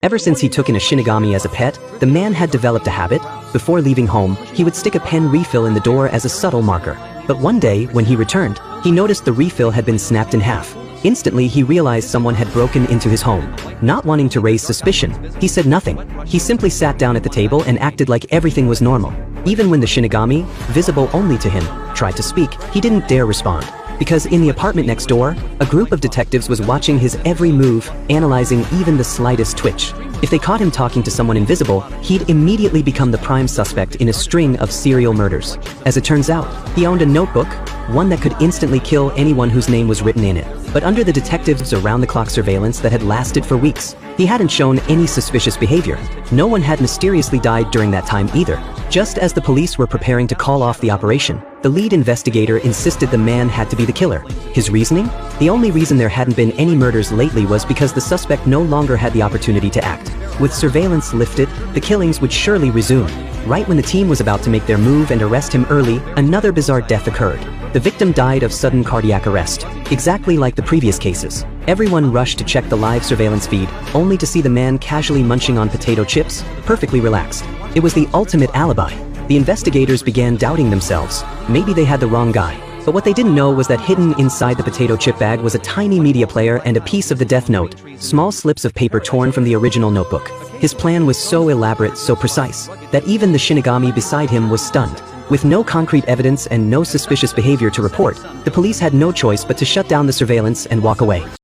Ever since he took in a Shinigami as a pet, the man had developed a habit. Before leaving home, he would stick a pen refill in the door as a subtle marker. But one day, when he returned, he noticed the refill had been snapped in half. Instantly, he realized someone had broken into his home. Not wanting to raise suspicion, he said nothing. He simply sat down at the table and acted like everything was normal. Even when the Shinigami, visible only to him, tried to speak, he didn't dare respond. Because in the apartment next door, a group of detectives was watching his every move, analyzing even the slightest twitch. If they caught him talking to someone invisible, he'd immediately become the prime suspect in a string of serial murders. As it turns out, he owned a notebook, one that could instantly kill anyone whose name was written in it. But under the detectives' around-the-clock surveillance that had lasted for weeks, he hadn't shown any suspicious behavior. No one had mysteriously died during that time either. Just as the police were preparing to call off the operation, the lead investigator insisted the man had to be the killer. His reasoning? The only reason there hadn't been any murders lately was because the suspect no longer had the opportunity to act. With surveillance lifted, the killings would surely resume. Right when the team was about to make their move and arrest him early, another bizarre death occurred. The victim died of sudden cardiac arrest. Exactly like the previous cases. Everyone rushed to check the live surveillance feed, only to see the man casually munching on potato chips, perfectly relaxed. It was the ultimate alibi. The investigators began doubting themselves. Maybe they had the wrong guy. But what they didn't know was that hidden inside the potato chip bag was a tiny media player and a piece of the death note, small slips of paper torn from the original notebook. His plan was so elaborate, so precise, that even the Shinigami beside him was stunned. With no concrete evidence and no suspicious behavior to report, the police had no choice but to shut down the surveillance and walk away.